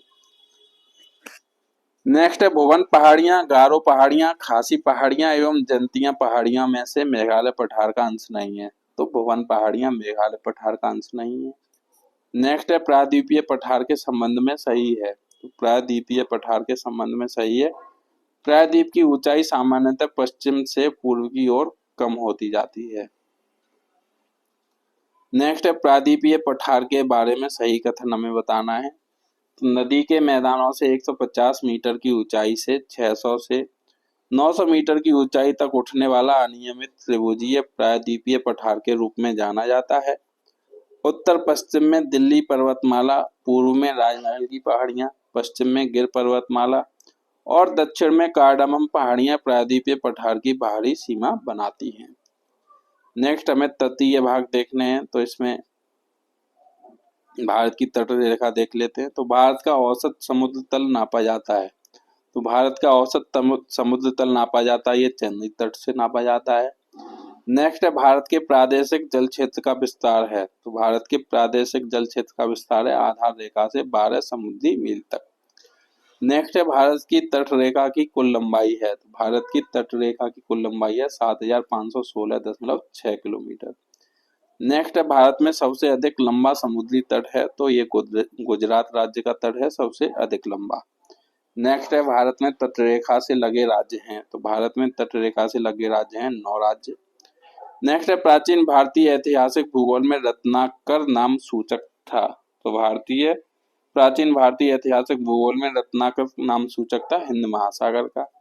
नेक्स्ट है भुवन पहाड़ियां, गारो पहाड़ियां, खासी पहाड़ियां एवं जंतिया पहाड़ियां में से मेघालय पठार का अंश नहीं है, तो भुवन पहाड़ियां मेघालय पठार का अंश नहीं है। नेक्स्ट है प्रायद्वीपीय पठार के संबंध में सही है, तो प्रायद्वीपीय पठार के संबंध में सही है। प्रायद्वीप की ऊंचाई सामान्यतः पश्चिम से पूर्व की ओर कम होती जाती है। नेक्स्ट है प्रायद्वीपीय पठार के बारे में सही कथन हमें बताना है। तो नदी के मैदानों से 150 मीटर की ऊंचाई से 600 से 900 मीटर की ऊंचाई तक उठने वाला अनियमित त्रिभुजीय प्रायद्वीपीय पठार के रूप में जाना जाता है। उत्तर पश्चिम में दिल्ली पर्वतमाला, पूर्व में राजमहल की पहाड़ियां, पश्चिम में गिर पर्वतमाला और दक्षिण में कार्डामम पहाड़ियां प्रायद्वीपीय पठार की बाहरी सीमा बनाती हैं। नेक्स्ट हमें तटीय भाग देखने हैं, तो इसमें भारत की तट रेखा देख लेते हैं। तो भारत का औसत समुद्र तल नापा जाता है। तो भारत का औसत समुद्र तल नापा जाता है, ये चेन्नई तट से नापा जाता है। नेक्स्ट है भारत के प्रादेशिक जल क्षेत्र का विस्तार है। तो भारत के प्रादेशिक जल क्षेत्र का विस्तार है आधार रेखा से 12 समुद्री मील तक। नेक्स्ट है भारत की तट रेखा की कुल लंबाई है। तो भारत की तट रेखा की कुल लंबाई है 7516.6 किलोमीटर। नेक्स्ट है भारत में सबसे अधिक लंबा समुद्री तट है। तो ये गुजरात राज्य का तट है सबसे अधिक लंबा। नेक्स्ट है भारत में तटरेखा से लगे राज्य हैं। तो भारत में तटरेखा से लगे राज्य हैं 9 राज्य। नेक्स्ट है प्राचीन भारतीय ऐतिहासिक भूगोल में रत्नाकर नाम सूचक था। तो प्राचीन भारतीय ऐतिहासिक भूगोल में रत्नाकर नाम सूचक था हिंद महासागर का।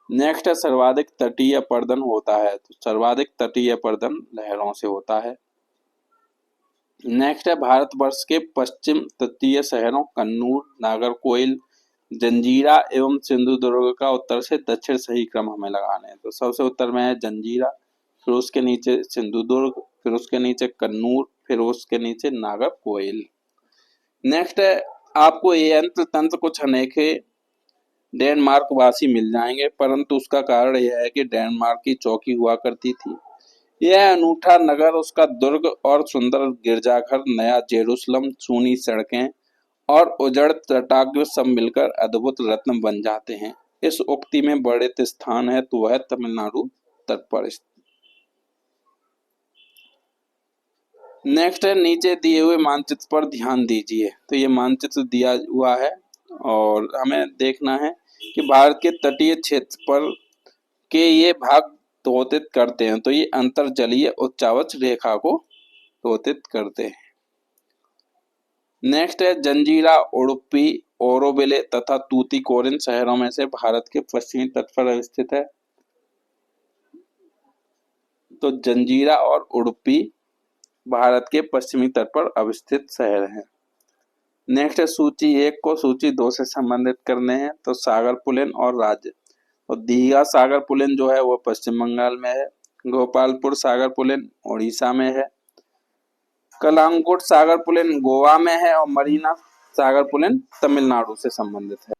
नेक्स्ट है सर्वाधिक तटीय अपर्दन होता है। तो सर्वाधिक तटीय अपर्दन लहरों से होता है। नेक्स्ट है भारतवर्ष के पश्चिम तटीय शहरों कन्नूर, नागरकोइल, जंजीरा एवं सिंधुदुर्ग का उत्तर से दक्षिण सही क्रम हमें लगाने हैं। तो सबसे उत्तर में है जंजीरा, फिर उसके नीचे सिंधुदुर्ग, फिर उसके नीचे कन्नूर, फिर उसके नीचे नागरकोइल। नेक्स्ट है आपको ये यंत्र तंत्र कुछ अनेके डेनमार्क वासी मिल जाएंगे, परंतु उसका कारण यह है कि डेनमार्क की चौकी हुआ करती थी। यह अनूठा नगर, उसका दुर्ग और सुंदर गिरजाघर, नया जेरूसलम, चूनी सड़कें और उजड़ तटाग्र सब मिलकर अद्भुत रत्न बन जाते हैं। इस उक्ति में वर्णित स्थान है तो वह तमिलनाडु तट पर स्थित। नेक्स्ट है नीचे दिए हुए मानचित्र पर ध्यान दीजिए। तो ये मानचित्र दिया हुआ है और हमें देखना है कि भारत के तटीय क्षेत्र पर के ये भाग तोतित करते हैं। तो ये अंतरजलीय उच्चावच रेखा को तोतित करते हैं। नेक्स्ट है जंजीरा, उडुपी, ओरोविले तथा तूतीकोरिन शहरों में से भारत के पश्चिमी तट पर स्थित है। तो जंजीरा और उडुपी भारत के पश्चिमी तट पर अवस्थित शहर हैं। नेक्स्ट है सूची 1 को सूची 2 से संबंधित करने हैं। तो सागर पुलिन और राज्य, तो दीघा सागर पुलिन जो है वो पश्चिम बंगाल में है, गोपालपुर सागर पुलिन उड़ीसा में है, कलांगुट सागर पुलिन गोवा में है और मरीना सागर पुलिन तमिलनाडु से संबंधित है।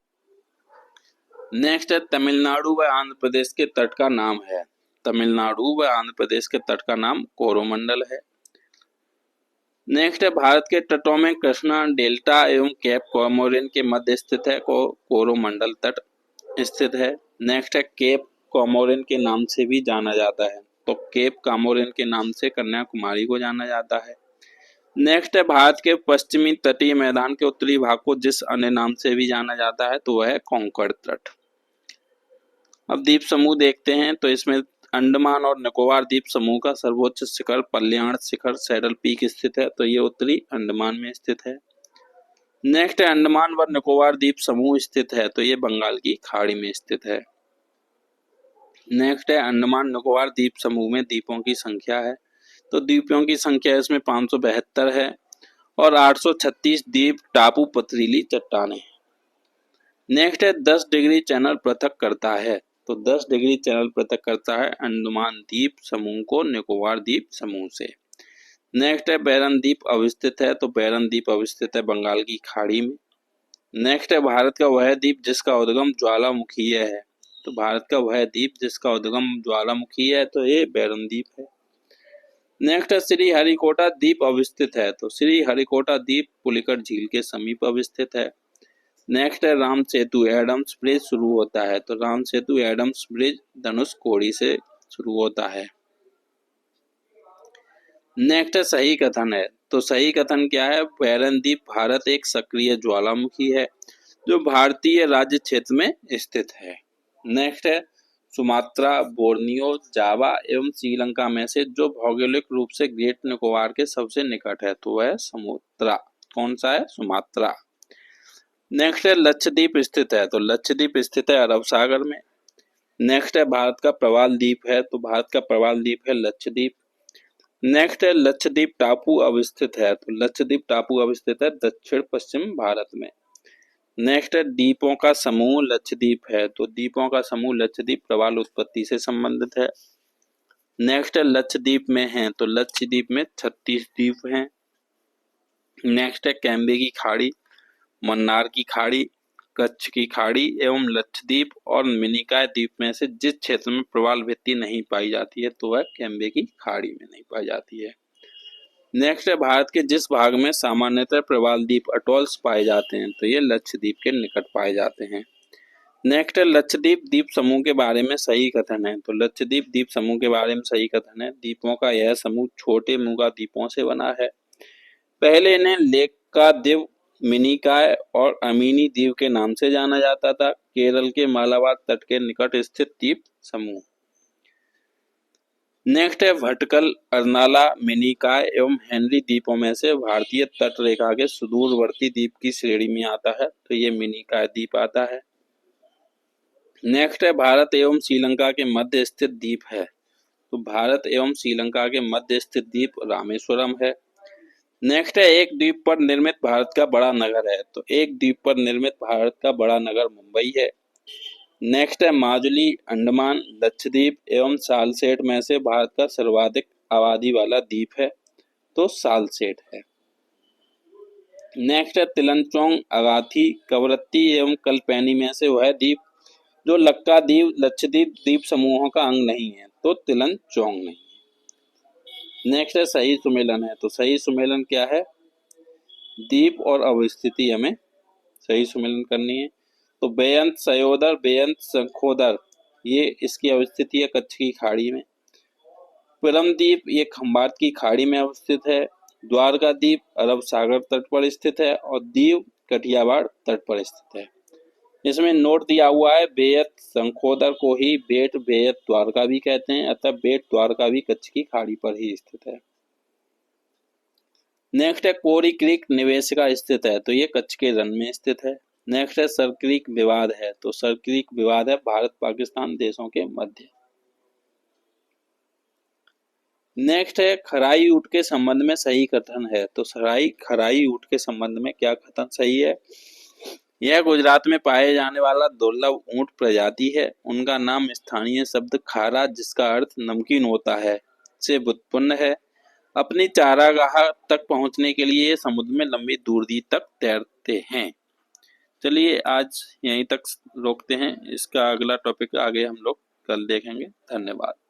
नेक्स्ट है तमिलनाडु व आंध्र प्रदेश के तट का नाम है। तमिलनाडु व आंध्र प्रदेश के तट का नाम कोरोमंडल है। नेक्स्ट है भारत के तटों में कृष्णा डेल्टा एवं केप कॉमोरिन के मध्य स्थित है कोरोमंडल तट स्थित है। नेक्स्ट है केप कॉमोरिन के नाम से भी जाना जाता है। तो केप कॉमोरिन के नाम से कन्याकुमारी को जाना जाता है। नेक्स्ट है भारत के पश्चिमी तटीय मैदान के उत्तरी भाग को जिस अन्य नाम से भी जाना जाता है तो वह है कोंकण तट। अब द्वीप समूह देखते हैं। तो इसमें अंडमान और निकोबार द्वीप समूह का सर्वोच्च शिखर पल्याण शिखर सैडल पीक स्थित है। तो ये उत्तरी अंडमान में स्थित है। नेक्स्ट है अंडमान व निकोबार द्वीप समूह स्थित है। तो ये बंगाल की खाड़ी में स्थित है। नेक्स्ट है अंडमान निकोबार द्वीप समूह में द्वीपों की संख्या है। तो द्वीपों की संख्या इसमें 572 है और 836 द्वीप टापू पथरीली चट्टानें। नेक्स्ट है 10 डिग्री चैनल पृथक करता है। तो 10 डिग्री चैनल पृथक करता है अंडमान द्वीप समूह को निकोबार द्वीप समूह से। नेक्स्ट है बैरन द्वीप अवस्थित है। तो बैरन द्वीप अवस्थित है बंगाल की खाड़ी में। नेक्स्ट है भारत का वह द्वीप जिसका उद्गम ज्वालामुखीय है। तो भारत का वह द्वीप जिसका उद्गम ज्वालामुखीय है तो ये बैरन द्वीप है। नेक्स्ट है श्री हरिकोटा द्वीप अवस्थित है। तो श्री हरिकोटा द्वीप पुलिकट झील के समीप अवस्थित है। नेक्स्ट है राम सेतु एडम्स ब्रिज शुरू होता है। तो राम सेतु एडम्स ब्रिज धनुषकोडी से शुरू होता है। नेक्स्ट है सही कथन है। तो सही कथन क्या है? बैरन द्वीप भारत एक सक्रिय ज्वालामुखी है जो भारतीय राज्य क्षेत्र में स्थित है। नेक्स्ट है सुमात्रा, बोर्नियो, जावा एवं श्रीलंका में से जो भौगोलिक रूप से ग्रेट निकोबार के सबसे निकट है तो वह सुमात्रा। कौन सा है? सुमात्रा। नेक्स्ट है लक्षद्वीप स्थित है। तो लक्षद्वीप स्थित है अरब सागर में। नेक्स्ट है भारत का प्रवाल द्वीप है, तो भारत का प्रवाल द्वीप है लक्षद्वीप। नेक्स्ट है लक्षद्वीप टापू अवस्थित है, तो लक्षद्वीप टापू अवस्थित है दक्षिण पश्चिम भारत में। नेक्स्ट है द्वीपों का समूह लक्षद्वीप है, तो द्वीपों का समूह लक्षद्वीप प्रवाल उत्पत्ति से संबंधित है। नेक्स्ट है लक्षद्वीप में है, तो लक्षद्वीप में 36 द्वीप हैं। नेक्स्ट है कैम्बे की खाड़ी, मन्नार की खाड़ी, कच्छ की खाड़ी एवं लक्षद्वीप और मिनिकॉय द्वीप में से जिस क्षेत्र में प्रवाल भित्ति नहीं पाई जाती है तो वह कैम्बे की खाड़ी में नहीं पाई जाती है। नेक्स्ट है भारत के जिस भाग में सामान्यतः प्रवाल द्वीप अटॉल्स पाए जाते हैं, तो ये लक्षद्वीप के निकट पाए जाते हैं। नेक्स्ट है लक्षद्वीप द्वीप समूह के बारे में सही कथन है, तो लक्षद्वीप द्वीप समूह के बारे में सही कथन है, द्वीपों का यह समूह छोटे मूगा द्वीपों से बना है। पहले इन्हें लेक्कादिव, मिनिकॉय और अमीनी द्वीप के नाम से जाना जाता था। केरल के मालाबार तट के निकट स्थित द्वीप समूह। नेक्स्ट है भटकल, अर्नाला, मिनिकॉय एवं हेनरी द्वीपों में से भारतीय तट रेखा के सुदूरवर्ती द्वीप की श्रेणी में आता है, तो ये मिनिकॉय द्वीप आता है। नेक्स्ट है भारत एवं श्रीलंका के मध्य स्थित द्वीप है, तो भारत एवं श्रीलंका के मध्य स्थित द्वीप रामेश्वरम है। नेक्स्ट है एक द्वीप पर निर्मित भारत का बड़ा नगर है, तो एक द्वीप पर निर्मित भारत का बड़ा नगर मुंबई है। नेक्स्ट है माजुली, अंडमान, लक्षद्वीप एवं सालसेट में से भारत का सर्वाधिक आबादी वाला द्वीप है, तो सालसेट है। नेक्स्ट है तिलनचोंग, अगाथी, कवरत्ती एवं कल्पेनी में से वह द्वीप जो लक्काद्वीप लक्षद्वीप द्वीप समूहों का अंग नहीं है, तो तिलनचोंग नहीं। नेक्स्ट है सही सुमेलन है, तो सही सुमेलन क्या है? द्वीप और अवस्थिति हमें सही सुमेलन करनी है। तो बेअंत सयोदर, बेअंत शंखोदर, ये इसकी अवस्थिति है कच्छ की खाड़ी में। परमद्वीप ये खंबात की खाड़ी में अवस्थित है। द्वारका द्वीप अरब सागर तट पर स्थित है और दीव कटियावाड़ तट पर स्थित है। इसमें नोट दिया हुआ है बेअंत शंखोदर को ही बेट बेअंत द्वारका भी कहते हैं, अतः बेट द्वारका भी कच्छ की खाड़ी पर ही स्थित है। नेक्स्ट है कोरी क्रीक निवेशिका स्थित है, तो ये कच्छ के रन में स्थित है। नेक्स्ट है सर क्रीक विवाद है, तो सर क्रीक विवाद है भारत पाकिस्तान देशों के मध्य। नेक्स्ट है खराई ऊंट के संबंध में सही कथन है, तो खराई ऊंट के संबंध में क्या कथन सही है? यह गुजरात में पाए जाने वाला दुर्लभ ऊंट प्रजाति है। उनका नाम स्थानीय शब्द खारा, जिसका अर्थ नमकीन होता है, से व्युत्पन्न है। अपनी चारागाह तक पहुंचने के लिए ये समुद्र में लंबी दूरी तक तैरते हैं। चलिए आज यहीं तक रोकते हैं, इसका अगला टॉपिक आगे हम लोग कल देखेंगे। धन्यवाद।